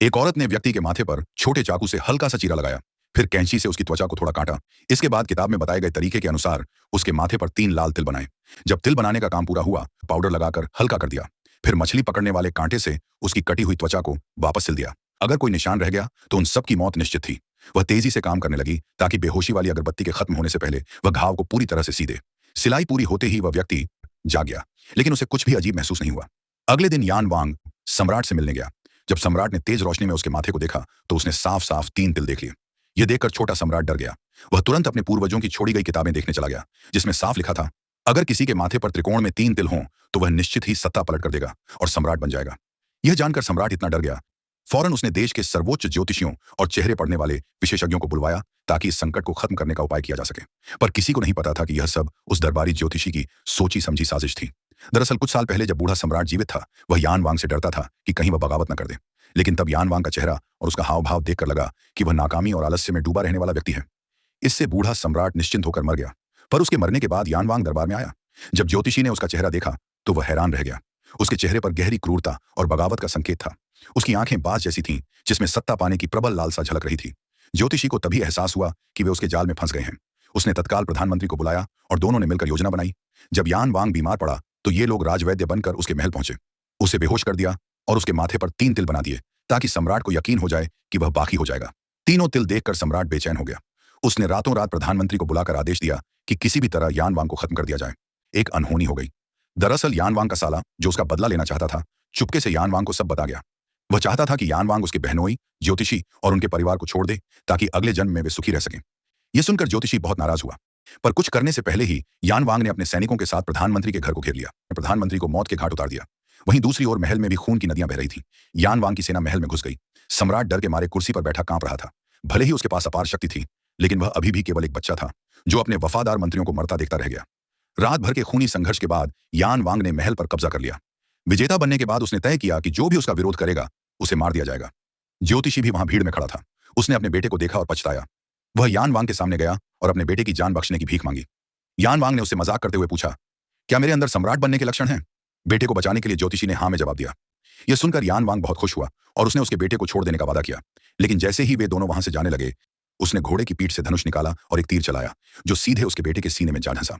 एक औरत ने व्यक्ति के माथे पर छोटे चाकू से हल्का सा चीरा लगाया, फिर कैंची से उसकी त्वचा को थोड़ा काटा। इसके बाद किताब में बताए गए तरीके के अनुसार उसके माथे पर 3 लाल तिल बनाए। जब तिल बनाने का काम पूरा हुआ, पाउडर लगाकर हल्का कर दिया। फिर मछली पकड़ने वाले कांटे से उसकी कटी हुई त्वचा को वापस सिल दिया। अगर कोई निशान रह गया तो उन सब की मौत निश्चित थी। वह तेजी से काम करने लगी ताकि बेहोशी वाली अगरबत्ती के खत्म होने से पहले वह घाव को पूरी तरह से सी दे। सिलाई पूरी होते ही वह व्यक्ति जाग गया, लेकिन उसे कुछ भी अजीब महसूस नहीं हुआ। अगले दिन यान वांग सम्राट से मिलने गया। जब सम्राट ने तेज रोशनी में उसके माथे को देखा तो उसने साफ साफ 3 तिल देख लिए। यह देखकर छोटा सम्राट डर गया। वह तुरंत अपने पूर्वजों की छोड़ी गई किताबें देखने चला गया, जिसमें साफ लिखा था, अगर किसी के माथे पर त्रिकोण में 3 तिल हों तो वह निश्चित ही सत्ता पलट कर देगा और सम्राट बन जाएगा। यह जानकर सम्राट इतना डर गया, फौरन उसने देश के सर्वोच्च ज्योतिषियों और चेहरे पढ़ने वाले विशेषज्ञों को बुलवाया ताकि इस संकट को खत्म करने का उपाय किया जा सके। पर किसी को नहीं पता था कि यह सब उस दरबारी ज्योतिषी की सोची समझी साजिश थी। दरअसल कुछ साल पहले जब बूढ़ा सम्राट जीवित था, वह यान वांग से डरता था कि कहीं वह बगावत न कर दे। लेकिन तब यान वांग का चेहरा और उसका हाव भाव देखकर लगा कि वह नाकामी और आलस्य में डूबा रहने वाला व्यक्ति है। इससे बूढ़ा सम्राट निश्चिंत होकर मर गया। पर उसके मरने के बाद यान वांग दरबार में आया। जब ज्योतिषी ने उसका चेहरा देखा तो वह हैरान रह गया। उसके चेहरे पर गहरी क्रूरता और बगावत का संकेत था। उसकी आंखें बाज जैसी थीं, जिसमें सत्ता पाने की प्रबल लालसा झलक रही थी। ज्योतिषी को तभी एहसास हुआ कि वे उसके जाल में फंस गए हैं। उसने तत्काल प्रधानमंत्री को बुलाया और दोनों ने मिलकर योजना बनाई। जब यान वांग बीमार पड़ा तो ये लोग राजवैद्य बनकर उसके महल पहुंचे। उसे बेहोश कर दिया और उसके माथे पर 3 तिल बना दिए ताकि सम्राट को यकीन हो जाए कि वह बाकी हो जाएगा। तीनों तिल देखकर सम्राट बेचैन हो गया। उसने रातों रात प्रधानमंत्री को बुलाकर आदेश दिया कि किसी भी तरह यान वांग को खत्म कर दिया जाए। एक अनहोनी हो गई। दरअसल यान वांग का साला, जो उसका बदला लेना चाहता था, चुपके से यान वांग को सब बता गया। वह चाहता था कि यान वांग उसके बहनोई, ज्योतिषी और उनके परिवार को छोड़ दे ताकि अगले जन्म में वे सुखी रह सकें। यह सुनकर ज्योतिषी बहुत नाराज हुआ, पर कुछ करने से पहले ही यान वांग ने अपने सैनिकों के साथ प्रधानमंत्री के घर को घेर लिया। प्रधानमंत्री को मौत के घाट उतार दिया। वहीं दूसरी ओर महल में भी खून की नदियां बह रही थीं। यान वांग की सेना महल में घुस गई। सम्राट डर के मारे कुर्सी पर बैठा कांप रहा था। भले ही उसके पास अपार शक्ति थी, लेकिन वह अभी भी केवल एक बच्चा था जो अपने वफादार मंत्रियों को मरता देखता रह गया। रात भर के खूनी संघर्ष के बाद यान वांग ने महल पर कब्जा कर लिया। विजेता बनने के बाद उसने तय किया कि जो भी उसका विरोध करेगा उसे मार दिया जाएगा। ज्योतिषी भी वहां भीड़ में खड़ा था। उसने अपने बेटे को देखा और पछताया। वह यान वांग के सामने गया और अपने बेटे की जान बख्शने की भीख मांगी। यान वांग ने उससे मजाक करते हुए पूछा, क्या मेरे अंदर सम्राट बनने के लक्षण हैं? बेटे को बचाने के लिए ज्योतिषी ने हाँ में जवाब दिया। यह सुनकर यान वांग बहुत खुश हुआ और उसने उसके बेटे को छोड़ देने का वादा किया। लेकिन जैसे ही वे दोनों वहां से जाने लगे, उसने घोड़े की पीठ से धनुष निकाला और एक तीर चलाया, जो सीधे उसके बेटे के सीने में जा धंसा।